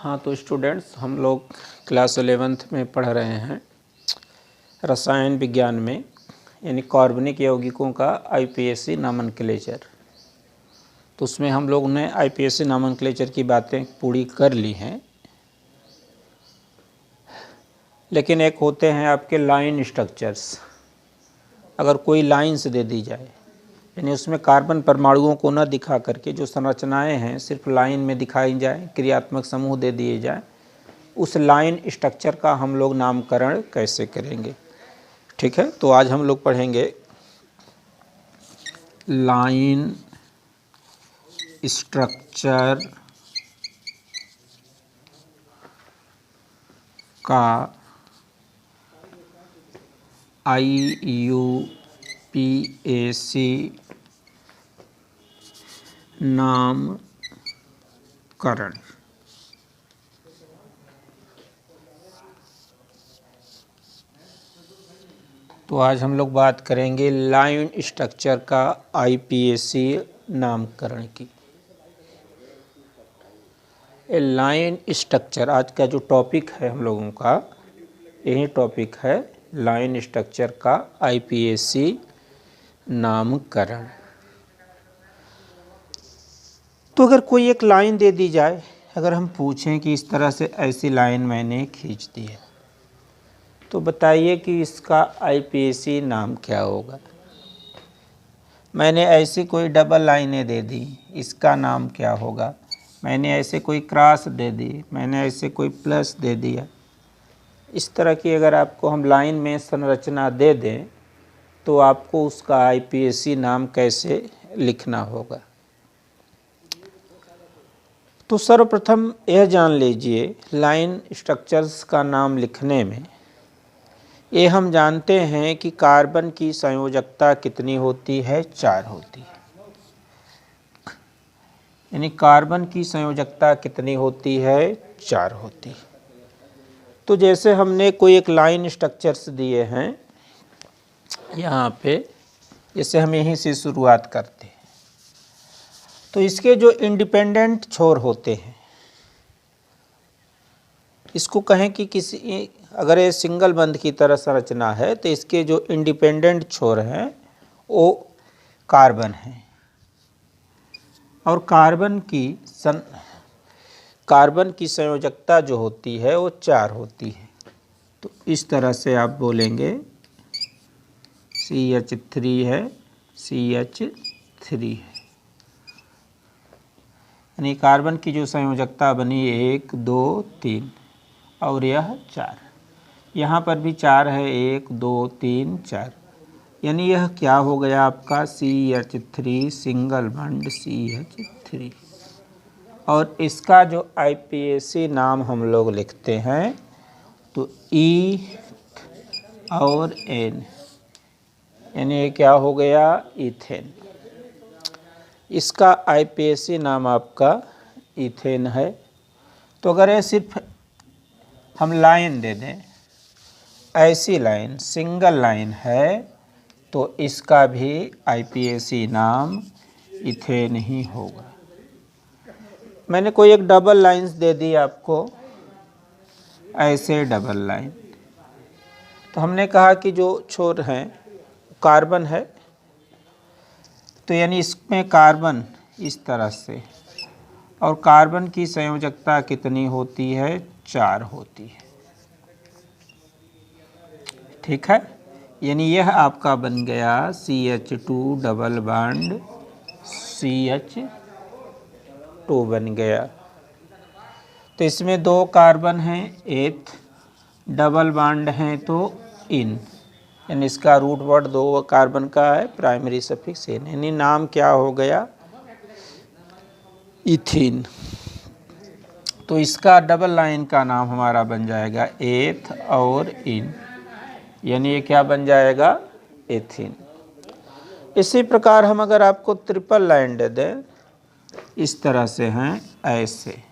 हाँ, तो स्टूडेंट्स हम लोग क्लास 11th में पढ़ रहे हैं रसायन विज्ञान में, यानी कार्बनिक यौगिकों का आईपीएसी नॉमेनक्लेचर। तो उसमें हम लोग ने आईपीएसी नॉमेनक्लेचर की बातें पूरी कर ली हैं, लेकिन एक होते हैं आपके लाइन स्ट्रक्चर्स। अगर कोई लाइन्स दे दी जाए, यानी उसमें कार्बन परमाणुओं को न दिखा करके जो संरचनाएं हैं सिर्फ लाइन में दिखाई जाए, क्रियात्मक समूह दे दिए जाए, उस लाइन स्ट्रक्चर का हम लोग नामकरण कैसे करेंगे। ठीक है, तो आज हम लोग पढ़ेंगे लाइन स्ट्रक्चर का IUPAC नामकरण। तो आज हम लोग बात करेंगे लाइन स्ट्रक्चर का आईपीएसी नामकरण की। लाइन स्ट्रक्चर आज का जो टॉपिक है हम लोगों का, यही टॉपिक है लाइन स्ट्रक्चर का आईपीएसी नामकरण। तो अगर कोई एक लाइन दे दी जाए, अगर हम पूछें कि इस तरह से ऐसी लाइन मैंने खींच दी है, तो बताइए कि इसका आईपीएसी नाम क्या होगा। मैंने ऐसी कोई डबल लाइनें दे दी, इसका नाम क्या होगा। मैंने ऐसे कोई क्रॉस दे दी, मैंने ऐसे कोई प्लस दे दिया। इस तरह की अगर आपको हम लाइन में संरचना दे दें, तो आपको उसका आईपीएसी नाम कैसे लिखना होगा। तो सर्वप्रथम यह जान लीजिए, लाइन स्ट्रक्चर्स का नाम लिखने में ये हम जानते हैं कि कार्बन की संयोजकता कितनी होती है, 4 होती है। यानी कार्बन की संयोजकता कितनी होती है, 4 होती है। तो जैसे हमने कोई एक लाइन स्ट्रक्चर्स दिए हैं यहाँ पे, जैसे हम यहीं से शुरुआत करते हैं, तो इसके जो इंडिपेंडेंट छोर होते हैं, इसको कहें कि किसी, अगर ये सिंगल बंध की तरह संरचना है, तो इसके जो इंडिपेंडेंट छोर हैं वो कार्बन हैं, और कार्बन की संयोजकता जो होती है वो 4 होती है। तो इस तरह से आप बोलेंगे CH3 है, CH3 है, यानी कार्बन की जो संयोजकता बनी 1 2 3 और यह 4। यहाँ पर भी 4 है, 1 2 3 4, यानी यह क्या हो गया आपका CH3 सिंगल बॉन्ड CH3। और इसका जो आईपीएसी नाम हम लोग लिखते हैं, तो E और N, यानी ये क्या हो गया, इथेन। इसका आईपीएसी नाम आपका इथेन है। तो अगर ये सिर्फ हम लाइन दे दें, ऐसी लाइन सिंगल लाइन है, तो इसका भी आईपीएसी नाम इथेन ही होगा। मैंने कोई एक डबल लाइन्स दे दी आपको, ऐसे डबल लाइन, तो हमने कहा कि जो छोर हैं कार्बन है, तो यानी इसमें कार्बन इस तरह से, और कार्बन की संयोजकता कितनी होती है, 4 होती है। ठीक है, यानी यह आपका बन गया CH2 डबल बॉन्ड CH2 बन गया। तो इसमें 2 कार्बन हैं, एथ डबल बॉन्ड हैं तो इन, यानी इसका रूट वर्ड 2 कार्बन का है, प्राइमरी सफिक्स इन, यानी नाम क्या हो गया, इथीन। तो इसका डबल लाइन का नाम हमारा बन जाएगा एथ और इन, यानी ये क्या बन जाएगा, एथीन। इसी प्रकार हम अगर आपको ट्रिपल लाइन दे दें, इस तरह से हैं ऐसे,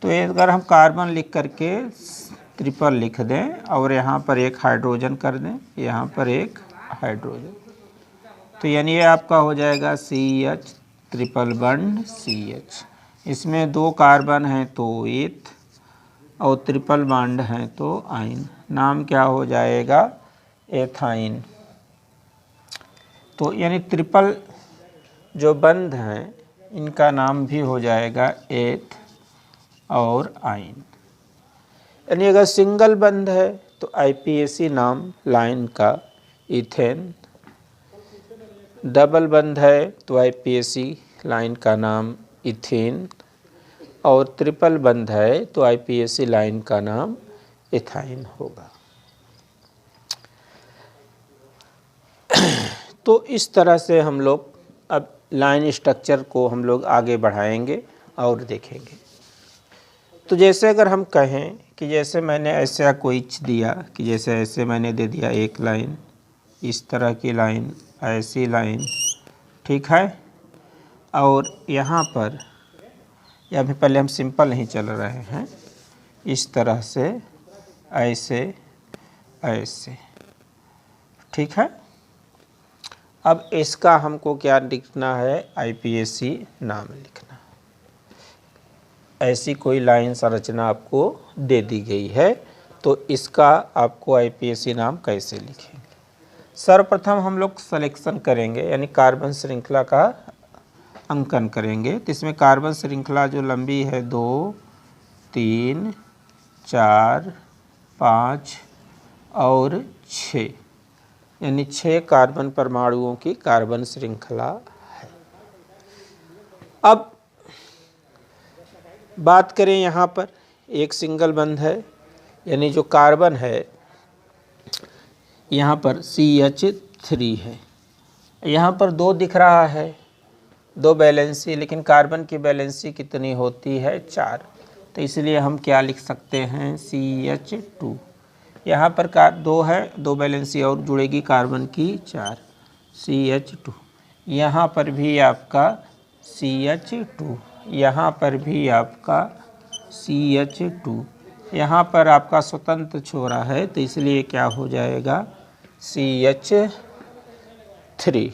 तो ये अगर हम कार्बन लिख करके ट्रिपल लिख दें और यहाँ पर एक हाइड्रोजन कर दें, यहाँ पर एक हाइड्रोजन, तो यानी ये आपका हो जाएगा CH ट्रिपल बॉन्ड CH, इसमें 2 कार्बन हैं तो एथ और ट्रिपल बॉन्ड हैं तो आइन। नाम क्या हो जाएगा? एथाइन। तो यानी ट्रिपल जो बंध हैं इनका नाम भी हो जाएगा एथ और आइन। यानी अगर सिंगल बंध है तो आईपीएसी नाम लाइन का इथेन, डबल बंध है तो आईपीएसी लाइन का नाम इथेन, और ट्रिपल बंध है तो आईपीएसी लाइन का नाम इथाइन होगा। तो इस तरह से हम लोग अब लाइन स्ट्रक्चर को हम लोग आगे बढ़ाएंगे और देखेंगे। तो जैसे अगर हम कहें कि जैसे मैंने ऐसा कोई दिया कि जैसे ऐसे मैंने दे दिया एक लाइन, इस तरह की लाइन, ऐसी लाइन, ठीक है। और यहाँ पर या भी पहले हम सिंपल नहीं चल रहे हैं, इस तरह से ऐसे ऐसे, ठीक है। अब इसका हमको क्या लिखना है? आईपीएसी नाम लिखना। ऐसी कोई लाइन संरचना आपको दे दी गई है तो इसका आपको आईपीएसी नाम कैसे लिखेंगे? सर्वप्रथम हम लोग सिलेक्शन करेंगे, यानी कार्बन श्रृंखला का अंकन करेंगे। तो इसमें कार्बन श्रृंखला जो लंबी है 2, 3, 4, 5 और 6, यानी 6 कार्बन परमाणुओं की कार्बन श्रृंखला है। अब बात करें यहाँ पर एक सिंगल बंध है, यानी जो कार्बन है यहाँ पर CH3 है, यहाँ पर 2 दिख रहा है, 2 बैलेंसी, लेकिन कार्बन की बैलेंसी कितनी होती है? 4। तो इसलिए हम क्या लिख सकते हैं? CH2। यहाँ पर 2 है, 2 बैलेंसी और जुड़ेगी कार्बन की 4, CH2। यहाँ पर भी आपका CH2, यहाँ पर भी आपका CH2, यहाँ पर आपका स्वतंत्र छोरा है तो इसलिए क्या हो जाएगा? CH3।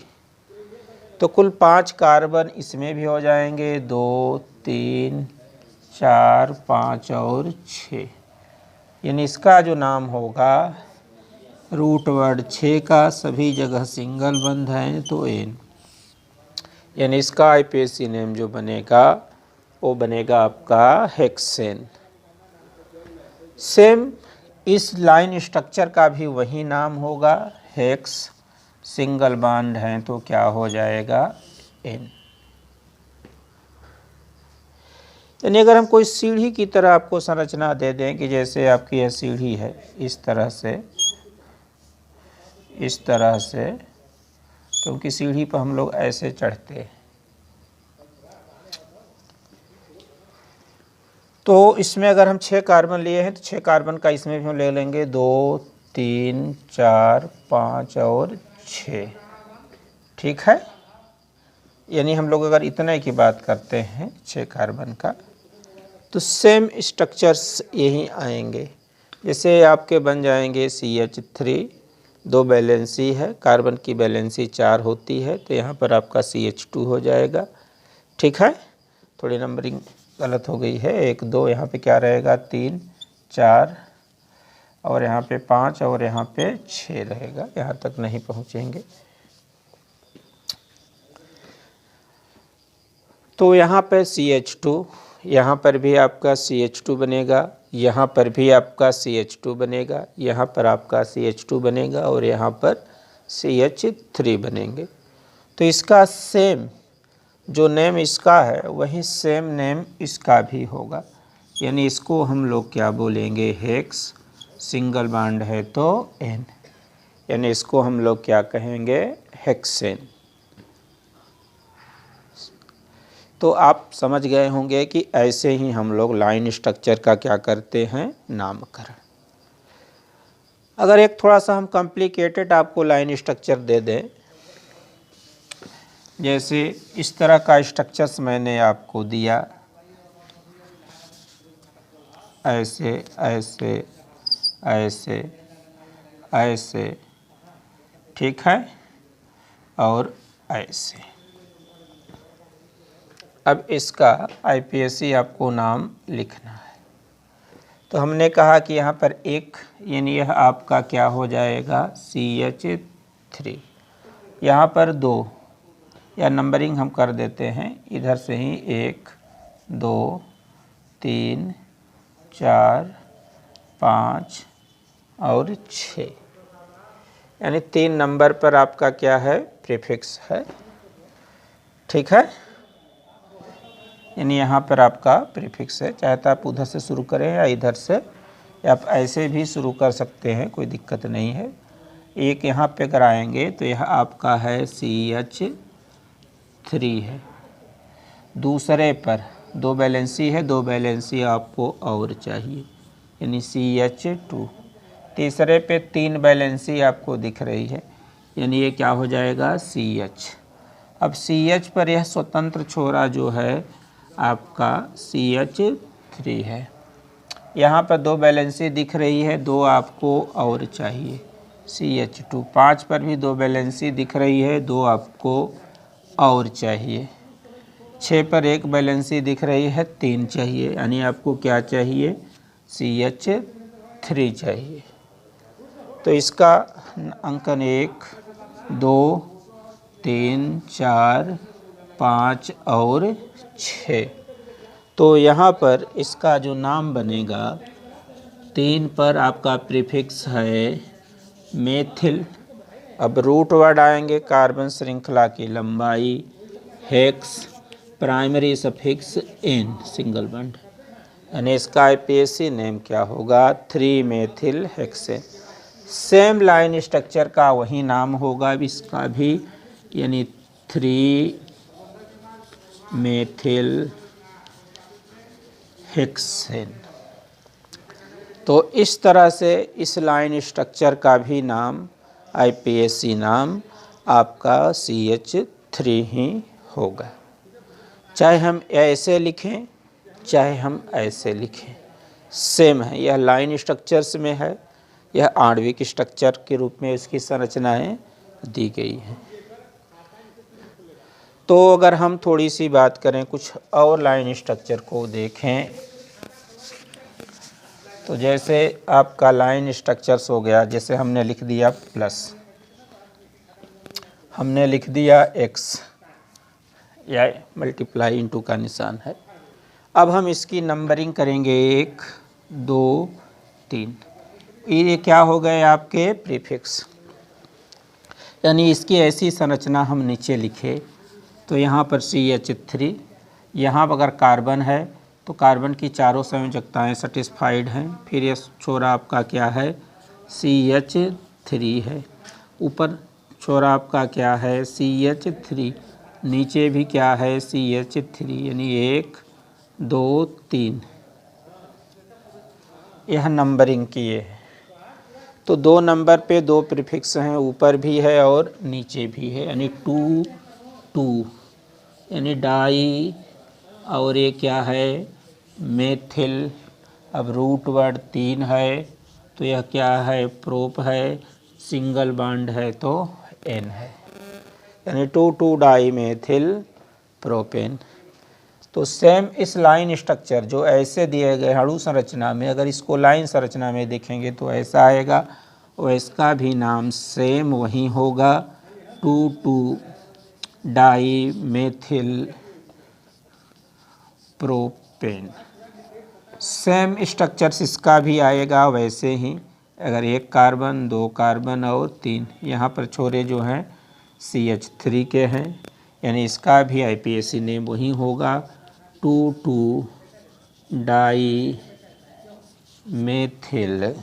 तो कुल 5 कार्बन इसमें भी हो जाएंगे, 2, 3, 4, 5 और 6, यानी इसका जो नाम होगा रूट वर्ड 6 का, सभी जगह सिंगल बंध हैं तो एन, यानी इसका आईपीएसी नेम जो बनेगा वो बनेगा आपका हेक्सेन। सेम इस लाइन स्ट्रक्चर का भी वही नाम होगा, हेक्स, सिंगल बॉन्ड हैं तो क्या हो जाएगा? एन। यानी अगर हम कोई सीढ़ी की तरह आपको संरचना दे दें कि जैसे आपकी यह सीढ़ी है, इस तरह से, क्योंकि सीढ़ी पर हम लोग ऐसे चढ़ते हैं, तो इसमें अगर हम 6 कार्बन लिए हैं तो 6 कार्बन का इसमें भी हम ले लेंगे, 2, 3, 4, 5 और 6, ठीक है। यानी हम लोग अगर इतने की बात करते हैं 6 कार्बन का, तो सेम स्ट्रक्चर्स यही आएंगे। जैसे आपके बन जाएंगे CH3, 2 बैलेंसी है, कार्बन की बैलेंसी 4 होती है तो यहाँ पर आपका CH2 हो जाएगा, ठीक है। थोड़ी नंबरिंग गलत हो गई है, 1, 2, यहाँ पे क्या रहेगा? 3, 4 और यहाँ पे 5 और यहाँ पे 6 रहेगा, यहाँ तक नहीं पहुँचेंगे। तो यहाँ पे CH2, यहाँ पर भी आपका CH2 बनेगा, यहाँ पर भी आपका CH2 बनेगा, यहाँ पर आपका CH2 बनेगा और यहाँ पर CH3 बनेंगे। तो इसका सेम जो नेम इसका है वही सेम नेम इसका भी होगा, यानी इसको हम लोग क्या बोलेंगे? हेक्स, सिंगल बॉन्ड है तो एन, यानी इसको हम लोग क्या कहेंगे? हेक्सेन। तो आप समझ गए होंगे कि ऐसे ही हम लोग लाइन स्ट्रक्चर का क्या करते हैं? नामकरण। अगर एक थोड़ा सा हम कॉम्प्लिकेटेड आपको लाइन स्ट्रक्चर दे दें, जैसे इस तरह का स्ट्रक्चर्स मैंने आपको दिया, ऐसे ऐसे ऐसे ऐसे, ठीक है, और ऐसे। अब इसका IPSC आपको नाम लिखना है। तो हमने कहा कि यहाँ पर एक, यानी यह आपका क्या हो जाएगा CH3, यहाँ पर 2, या नंबरिंग हम कर देते हैं इधर से ही 1 2 3 4 5 और 6, यानी 3 नंबर पर आपका क्या है प्रीफिक्स है। ठीक है, यानी यहाँ पर आपका प्रीफिक्स है। चाहे तो आप उधर से शुरू करें या इधर से, या आप ऐसे भी शुरू कर सकते हैं, कोई दिक्कत नहीं है। एक यहाँ पे कराएंगे तो यह आपका है CH3 है। दूसरे पर 2 बैलेंसी है, 2 बैलेंसी आपको और चाहिए, यानी CH2। तीसरे पे 3 बैलेंसी आपको दिख रही है, यानी ये क्या हो जाएगा CH। अब CH पर यह स्वतंत्र छोरा जो है आपका CH3 है। यहाँ पर 2 बैलेंसी दिख रही है, 2 आपको और चाहिए CH2। 5 पर भी 2 बैलेंसी दिख रही है, 2 आपको और चाहिए। 6 पर 1 बैलेंसी दिख रही है, 3 चाहिए, यानी आपको क्या चाहिए CH3 चाहिए। तो इसका अंकन 1 2 3 4 5 और 6। तो यहाँ पर इसका जो नाम बनेगा, 3 पर आपका प्रीफिक्स है मेथिल। अब रूट वर्ड आएंगे, कार्बन श्रृंखला की लंबाई, hex, primary suffix ane, single bond, यानी इसका IPSC नेम क्या होगा 3 methyl hexane. Same line structure का वही नाम होगा अब इसका भी, यानी 3 मेथिल हेक्सेन। तो इस तरह से इस लाइन स्ट्रक्चर का भी नाम IPSC नाम आपका CH3 ही होगा। चाहे हम ऐसे लिखें चाहे हम ऐसे लिखें, सेम है। यह लाइन स्ट्रक्चर्स में है, यह आणविक स्ट्रक्चर के रूप में इसकी संरचनाएं दी गई हैं। तो अगर हम थोड़ी सी बात करें, कुछ और लाइन स्ट्रक्चर को देखें, तो जैसे आपका लाइन स्ट्रक्चर्स हो गया, जैसे हमने लिख दिया प्लस, हमने लिख दिया x, या मल्टीप्लाई इनटू का निशान है। अब हम इसकी नंबरिंग करेंगे 1 2 3, ये क्या हो गए आपके प्रीफिक्स, यानी इसकी ऐसी संरचना हम नीचे लिखे तो यहाँ पर CH3, यहाँ पर अगर कार्बन है तो कार्बन की चारों संयोजकताएं सेटिस्फाइड हैं। फिर ये छोरा आपका क्या है CH3 है, ऊपर छोरा आपका क्या है CH3, नीचे भी क्या है CH3, यानी 1 2 3, यह नंबरिंग किए हैं। तो 2 नंबर पे 2 प्रीफिक्स हैं, ऊपर भी है और नीचे भी है, यानी 2 2, यानी डाई, और ये क्या है मेथिल। अब रूट वर्ड 3 है तो यह क्या है प्रोप है, सिंगल बॉन्ड है तो N है, यानी 2 2 डाई मेथिल प्रोपेन। तो सेम इस लाइन स्ट्रक्चर जो ऐसे दिए गए अणु संरचना में, अगर इसको लाइन संरचना में देखेंगे तो ऐसा आएगा, और इसका भी नाम सेम वही होगा 2 2 di methyl propane. Same structures इसका भी आएगा वैसे ही, अगर 1 कार्बन 2 कार्बन और 3, यहाँ पर छोरे जो हैं CH3 के हैं, यानी इसका भी IPSC नेम वही होगा 2 2 डाई मेथिल।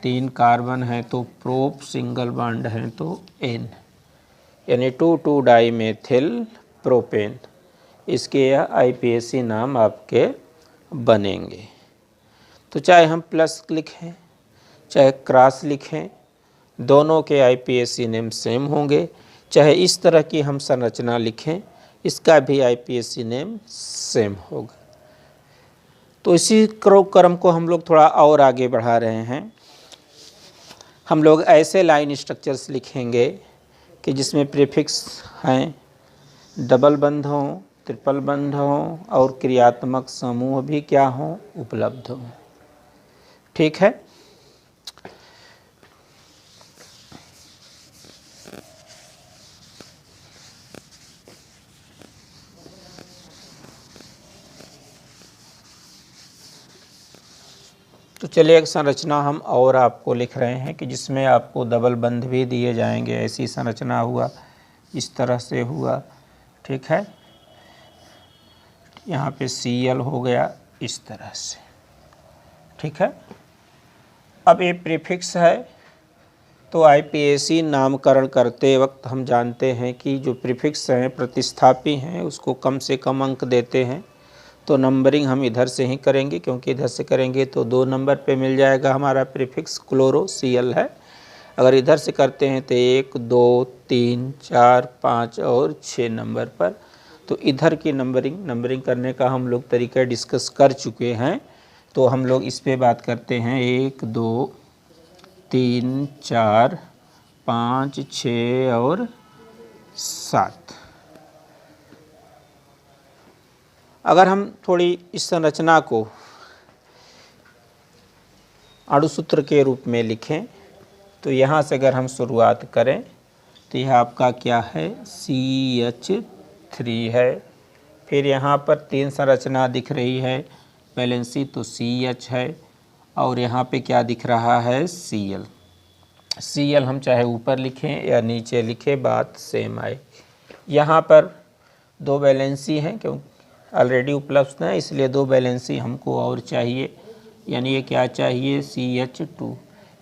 3 कार्बन है तो प्रोप, सिंगल बॉन्ड है तो N, यानी 2 2 डाई मेथिल प्रोपेन। इसके यह IPSC नाम आपके बनेंगे। तो चाहे हम प्लस लिखें चाहे क्रॉस लिखें, दोनों के IPSC नेम सेम होंगे। चाहे इस तरह की हम संरचना लिखें, इसका भी IPSC नेम सेम होगा। तो इसी क्रम को हम लोग थोड़ा और आगे बढ़ा रहे हैं। हम लोग ऐसे लाइन स्ट्रक्चर्स लिखेंगे कि जिसमें प्रीफिक्स हैं डबल बंध हों, ट्रिपल बंध हों और क्रियात्मक समूह भी क्या हों, उपलब्ध हों। ठीक है। तो चलिए एक संरचना हम और आपको लिख रहे हैं कि जिसमें आपको डबल बंध भी दिए जाएंगे। ऐसी संरचना हुआ, इस तरह से हुआ। ठीक है, यहाँ पे Cl हो गया इस तरह से। ठीक है। अब ये प्रीफिक्स है, तो IPAC नामकरण करते वक्त हम जानते हैं कि जो प्रीफिक्स हैं प्रतिस्थापी हैं उसको कम से कम अंक देते हैं। तो नंबरिंग हम इधर से ही करेंगे, क्योंकि इधर से करेंगे तो 2 नंबर पे मिल जाएगा हमारा प्रीफिक्स क्लोरो Cl है। अगर इधर से करते हैं तो 1 2 3 4 5 और 6 नंबर पर। तो इधर की नंबरिंग करने का हम लोग तरीका डिस्कस कर चुके हैं। तो हम लोग इस पे बात करते हैं 1 2 3 4 5 6 और 7। अगर हम थोड़ी इस संरचना को अणुसूत्र के रूप में लिखें तो यहाँ से अगर हम शुरुआत करें तो यह आपका क्या है, CH3 है। फिर यहाँ पर 3 संरचना दिख रही है वैलेंसी, तो CH है। और यहाँ पे क्या दिख रहा है, Cl हम चाहे ऊपर लिखें या नीचे लिखें, बात सेम आए। यहाँ पर 2 वैलेंसी हैं, क्योंकि ऑलरेडी उपलब्ध है, इसलिए 2 वैलेंसी हमको और चाहिए, यानी ये क्या चाहिए, CH2।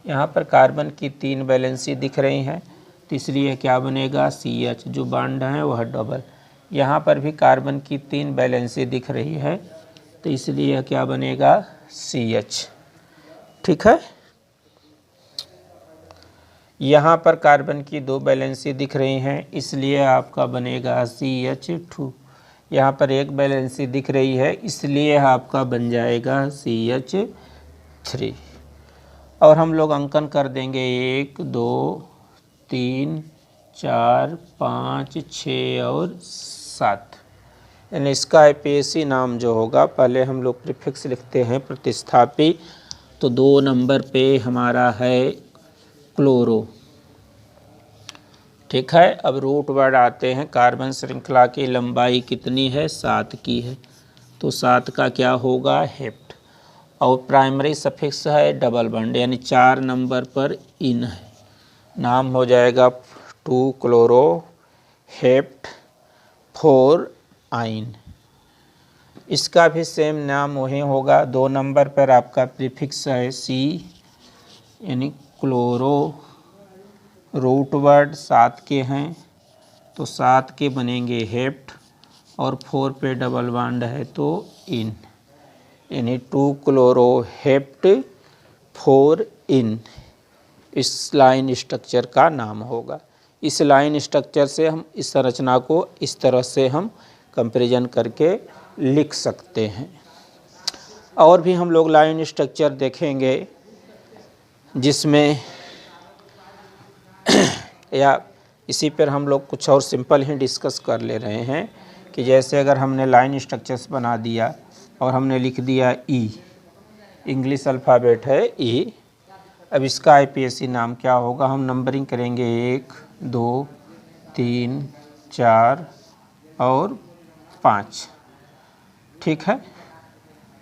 यहाँ पर कार्बन की 3 वैलेंसी दिख रही हैं, तो इसलिए क्या बनेगा, CH, जो बॉन्ड है वह डबल। यहाँ पर भी कार्बन की 3 वैलेंसी दिख रही है, तो इसलिए क्या बनेगा, CH। ठीक है। यहाँ पर कार्बन की 2 वैलेंसी दिख रही हैं, इसलिए आपका बनेगा CH2। यहाँ पर 1 वैलेंसी दिख रही है, इसलिए आपका बन जाएगा CH3। और हम लोग अंकन कर देंगे 1 2 3 4 5 6 और 7। यानी इसका IPAC नाम जो होगा, पहले हम लोग प्रीफिक्स लिखते हैं प्रतिस्थापी, तो 2 नंबर पे हमारा है क्लोरो। ठीक है। अब रूट वर्ड आते हैं। कार्बन श्रृंखला की लंबाई कितनी है, 7 की है, तो 7 का क्या होगा, हेप्ट। और प्राइमरी सफिक्स है डबल बॉन्ड, यानी 4 नंबर पर इन है, नाम हो जाएगा 2 क्लोरो हेप्ट 4 आइन। इसका भी सेम नाम वही होगा। 2 नंबर पर आपका प्रीफिक्स है C, यानी क्लोरो। रूट वर्ड 7 के हैं, तो 7 के बनेंगे हेप्ट, और 4 पे डबल बॉन्ड है तो इन, यानी 2 क्लोरो हेप्ट 4 इन। इस लाइन स्ट्रक्चर का नाम होगा। इस लाइन स्ट्रक्चर से हम इस संरचना को इस तरह से हम कंपैरिजन करके लिख सकते हैं। और भी हम लोग लाइन स्ट्रक्चर देखेंगे, जिसमें या इसी पर हम लोग कुछ और सिंपल ही डिस्कस कर ले रहे हैं कि जैसे अगर हमने लाइन स्ट्रक्चर्स बना दिया और हमने लिख दिया E, इंग्लिश अल्फ़ाबेट है E। अब इसका IPAC नाम क्या होगा, हम नंबरिंग करेंगे 1 2 3 4 और 5। ठीक है।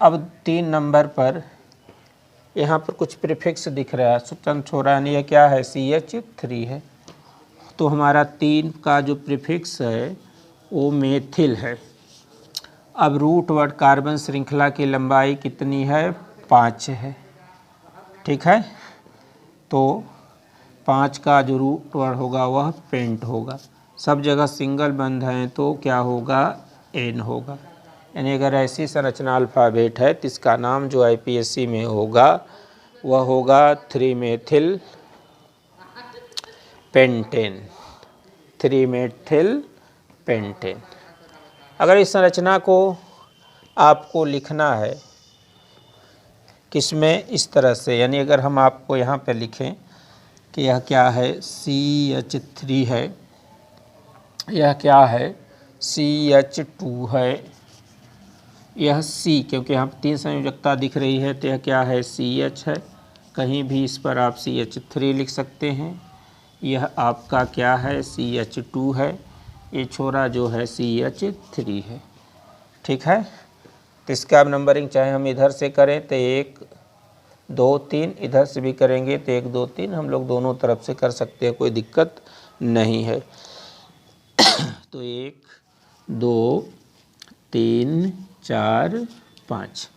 अब 3 नंबर पर यहाँ पर कुछ प्रीफिक्स दिख रहा है, स्वतंत्र हो रहा है, यानी यह क्या है, CH3 है। तो हमारा 3 का जो प्रीफिक्स है वो मेथिल है। अब रूट वर्ड कार्बन श्रृंखला की लंबाई कितनी है, 5 है। ठीक है। तो 5 का जो रूट वर्ड होगा वह पेंट होगा। सब जगह सिंगल बंध हैं तो क्या होगा, N होगा। यानी अगर ऐसी संरचना अल्फ़ाबेट है तो इसका नाम जो IPAC में होगा वह होगा 3 मेथिल पेंटेन, 3 मेथिल पेंटेन। अगर इस संरचना को आपको लिखना है किसमें, इस तरह से, यानी अगर हम आपको यहाँ पे लिखें कि यह क्या है, CH3 है, यह क्या है, CH2 है। यह C, क्योंकि यहाँ 3 संयोजकता दिख रही है तो यह क्या है, CH है। कहीं भी इस पर आप CH3 लिख सकते हैं। यह आपका क्या है, CH2 है। ये छोरा जो है CH3 है। ठीक है, तो इसका अब नंबरिंग चाहे हम इधर से करें तो 1 2 3, इधर से भी करेंगे तो 1 2 3, हम लोग दोनों तरफ से कर सकते हैं, कोई दिक्कत नहीं है। तो 1 2 3 4 5,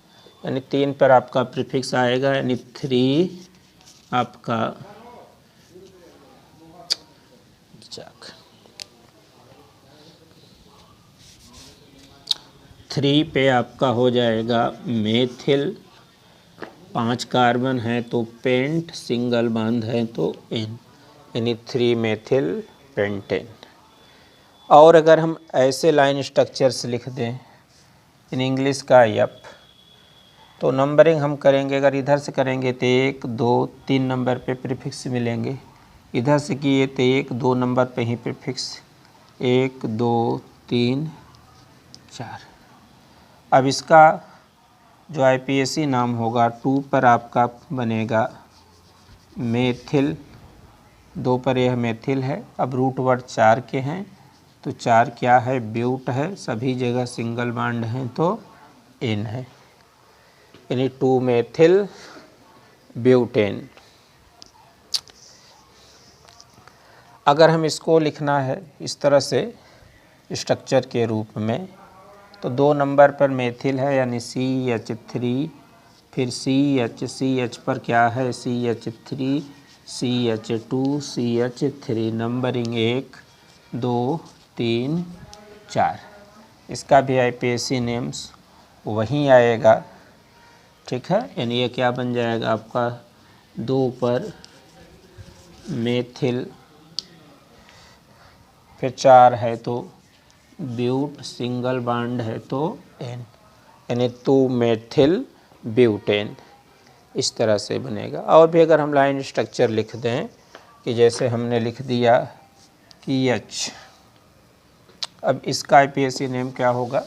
यानी 3 पर आपका प्रीफिक्स आएगा, यानी 3 आपका 3 पे आपका हो जाएगा मेथिल। 5 कार्बन है तो पेंट, सिंगल बॉन्ड है तो एन, यानी 3 मेथिल पेंटेन। और अगर हम ऐसे लाइन स्ट्रक्चर्स लिख दें इन इंग्लिश का एफ, तो नंबरिंग हम करेंगे, अगर इधर से करेंगे तो 1 2 3 नंबर पे प्रीफिक्स मिलेंगे। इधर से किए तो 1 2 नंबर पे ही प्रीफिक्स, 1 2 3 4। अब इसका जो IPAC नाम होगा, 2 पर आपका बनेगा मेथिल, 2 पर यह मेथिल है। अब रूट वर्ड 4 के हैं तो 4 क्या है, ब्यूट है। सभी जगह सिंगल बॉन्ड हैं तो एन है, यानी 2 मेथिल ब्यूटेन। अगर हम इसको लिखना है इस तरह से स्ट्रक्चर के रूप में, तो 2 नंबर पर मेथिल है यानी CH3, फिर CH पर क्या है, CH3 CH2 CH3, नंबरिंग 1 2 3 4। इसका भी IPAC नेम्स वहीं आएगा। ठीक है, यानी ये क्या बन जाएगा आपका, 2 पर मेथिल, फिर 4 है तो ब्यूट, सिंगल बॉन्ड है तो एन, यानी 2 मेथिल ब्यूटेन। इस तरह से बनेगा। और भी अगर हम लाइन स्ट्रक्चर लिख दें कि जैसे हमने लिख दिया कि H, अब इसका IPAC नेम क्या होगा,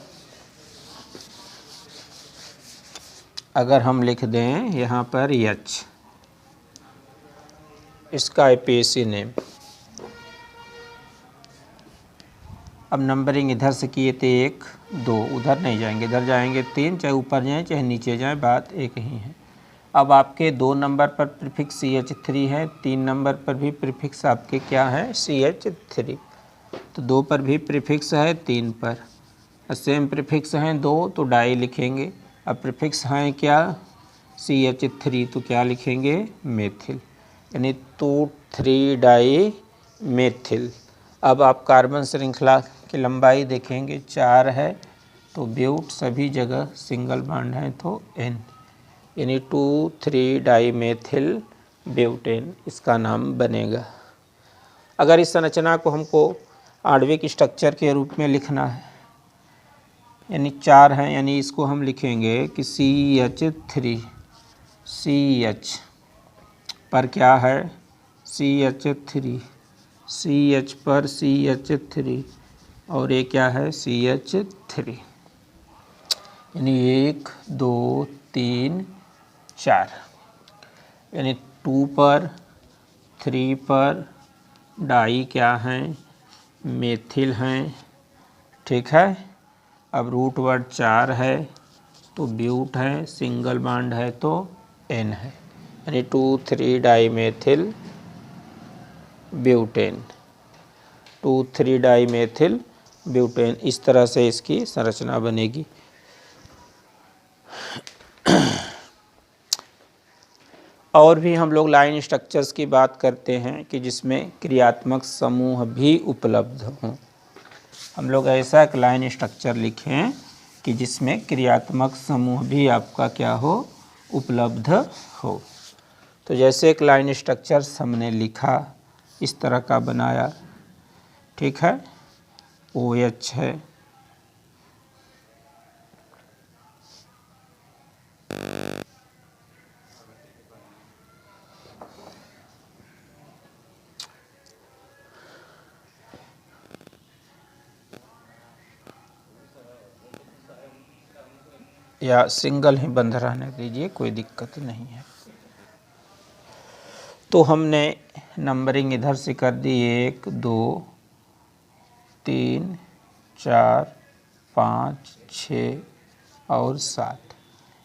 अगर हम लिख दें यहाँ पर H, इसका IPAC नेम, अब नंबरिंग इधर से किए थे 1 2, उधर नहीं जाएंगे, इधर जाएंगे 3, चाहे ऊपर जाएं चाहे नीचे जाएं, बात एक ही है। अब आपके 2 नंबर पर प्रीफिक्स CH3 है, 3 नंबर पर भी प्रीफिक्स आपके क्या है, CH3, तो 2 पर भी प्रीफिक्स है, 3 पर सेम प्रीफिक्स हैं 2 तो डाई लिखेंगे। अब प्रीफिक्स हैं क्या, CH3, तो क्या लिखेंगे, मेथिल, यानी 2 3 डाई मेथिल। अब आप कार्बन श्रृंखला की लंबाई देखेंगे, 4 है तो ब्यूट, सभी जगह सिंगल बॉन्ड है तो N, यानी 2 3 डाई मेथिल ब्यूटेन इसका नाम बनेगा। अगर इस संरचना को हमको आणविक स्ट्रक्चर के रूप में लिखना है, यानी 4 हैं, यानी इसको हम लिखेंगे कि CH3, CH पर क्या है, CH3, CH पर CH3, और ये क्या है, CH3, यानी 1 2 3 4, यानी 2 पर 3 पर डाई क्या हैं, मेथिल हैं। ठीक है, अब रूट वर्ड 4 है तो ब्यूट है, सिंगल बॉन्ड है तो N है, यानी 2 3 di methyl butane, 2 3 di methyl butane. इस तरह से इसकी संरचना बनेगी। और भी हम लोग लाइन स्ट्रक्चर्स की बात करते हैं कि जिसमें क्रियात्मक समूह भी उपलब्ध हों। हम लोग ऐसा एक लाइन स्ट्रक्चर लिखें कि जिसमें क्रियात्मक समूह भी आपका क्या हो, उपलब्ध हो। तो जैसे एक लाइन स्ट्रक्चर हमने लिखा, इस तरह का बनाया, ठीक है, OH है, या सिंगल ही बंद रहने दीजिए, कोई दिक्कत नहीं है। तो हमने नंबरिंग इधर से कर दी 1 2 3 4 5 6 और 7।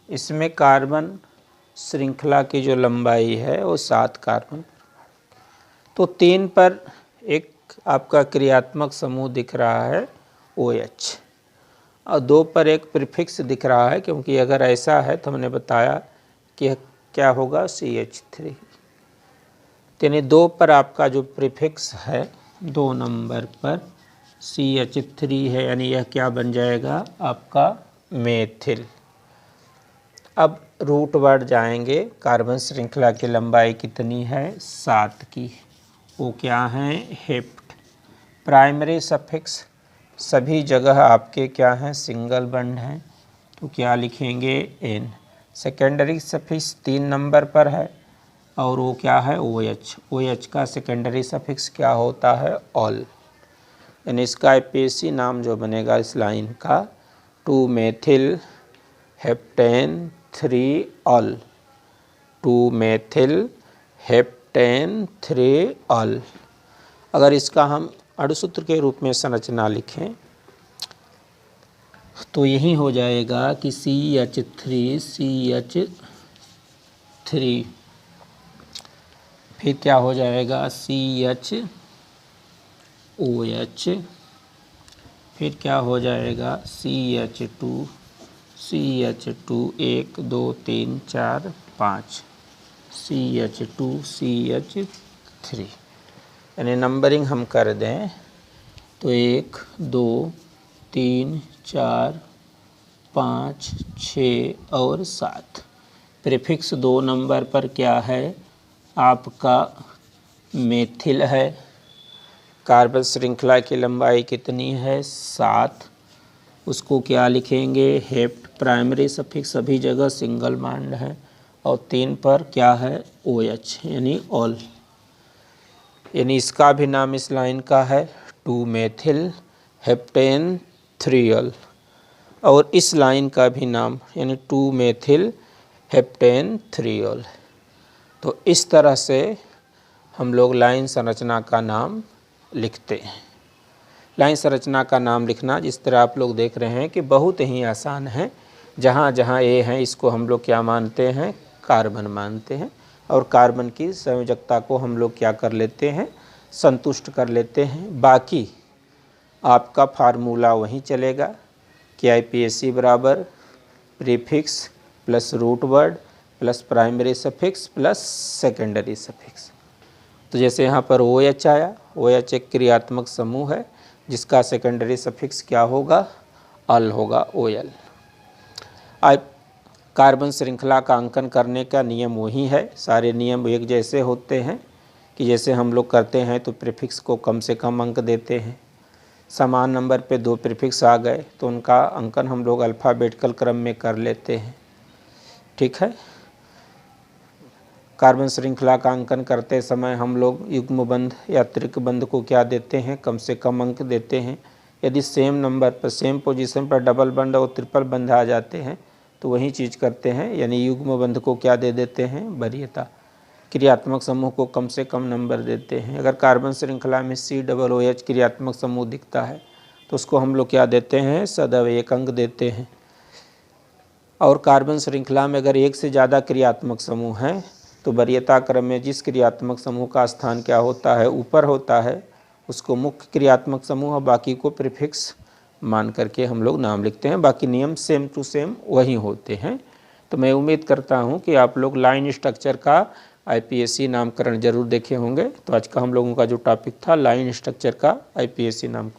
इसमें कार्बन श्रृंखला की जो लंबाई है वो 7 कार्बन। तो 3 पर एक आपका क्रियात्मक समूह दिख रहा है OH, और 2 पर एक प्रीफिक्स दिख रहा है, क्योंकि अगर ऐसा है तो हमने बताया कि क्या होगा CH3। यानी 2 पर आपका जो प्रीफिक्स है 2 नंबर पर CH3 है, यानी यह क्या बन जाएगा आपका मेथिल। अब रूट वर्ड जाएंगे। कार्बन श्रृंखला की लंबाई कितनी है 7 की, वो क्या है हेप्ट। प्राइमरी सफिक्स सभी जगह आपके क्या हैं सिंगल बंड हैं, तो क्या लिखेंगे N। सेकेंडरी सफिक्स 3 नंबर पर है और वो क्या है OH। OH का सेकेंडरी सफिक्स क्या होता है ऑल। यानी इसका IPAC नाम जो बनेगा इस लाइन का 2 methyl heptane 3 all, 2 methyl heptane 3 all. अगर इसका हम अणुसूत्र के रूप में संरचना लिखें तो यही हो जाएगा कि CH3 फिर क्या हो जाएगा CHOH, फिर क्या हो जाएगा CH2 1 2 3 4 5 CH2 CH3। यानी नंबरिंग हम कर दें तो 1 2 3 4 5 6 और 7। प्रीफिक्स 2 नंबर पर क्या है आपका मेथिल है। कार्बन श्रृंखला की लंबाई कितनी है 7, उसको क्या लिखेंगे हेप्ट। प्राइमरी सफिक्स सभी जगह सिंगल बॉन्ड है और 3 पर क्या है OH यानी ऑल। यानी इसका भी नाम इस लाइन का है 2 मेथिल हेप्टेन 3 ऑल, और इस लाइन का भी नाम यानी 2 मेथिल हेप्टेन 3 ऑल। तो इस तरह से हम लोग लाइन संरचना का नाम लिखते हैं। लाइन संरचना का नाम लिखना जिस तरह आप लोग देख रहे हैं कि बहुत ही आसान है। जहाँ जहाँ A है इसको हम लोग क्या मानते हैं कार्बन मानते हैं, और कार्बन की संयोजकता को हम लोग क्या कर लेते हैं संतुष्ट कर लेते हैं। बाकी आपका फार्मूला वहीं चलेगा कि IPAC बराबर prefix plus root word plus primary suffix plus secondary suffix. तो जैसे यहाँ पर OH आया, OH एक क्रियात्मक समूह है जिसका सेकेंडरी सफिक्स क्या होगा अल होगा OL। कार्बन श्रृंखला का अंकन करने का नियम वही है, सारे नियम एक जैसे होते हैं कि जैसे हम लोग करते हैं तो प्रीफिक्स को कम से कम अंक देते हैं। समान नंबर पे 2 प्रीफिक्स आ गए तो उनका अंकन हम लोग अल्फ़ाबेटिकल क्रम में कर लेते हैं। ठीक है। कार्बन श्रृंखला का अंकन करते समय हम लोग युग्म बंध या त्रिक बंध को क्या देते हैं कम से कम अंक देते हैं। यदि सेम नंबर पर सेम पोजीशन पर डबल बंध और ट्रिपल बंध आ जाते हैं तो वही चीज़ करते हैं, यानी युग्म बंध को क्या दे देते हैं वरीयता। क्रियात्मक समूह को कम से कम नंबर देते हैं। अगर कार्बन श्रृंखला में COOH क्रियात्मक समूह दिखता है तो उसको हम लोग क्या देते हैं सदैव 1 अंक देते हैं। और कार्बन श्रृंखला में अगर 1 से ज़्यादा क्रियात्मक समूह हैं तो वरीयता क्रम में जिस क्रियात्मक समूह का स्थान क्या होता है ऊपर होता है उसको मुख्य क्रियात्मक समूह और बाकी को प्रीफिक्स मान करके हम लोग नाम लिखते हैं। बाकी नियम सेम टू सेम वही होते हैं। तो मैं उम्मीद करता हूं कि आप लोग लाइन स्ट्रक्चर का IPAC नामकरण जरूर देखे होंगे। तो आज का हम लोगों का जो टॉपिक था लाइन स्ट्रक्चर का IPAC नाम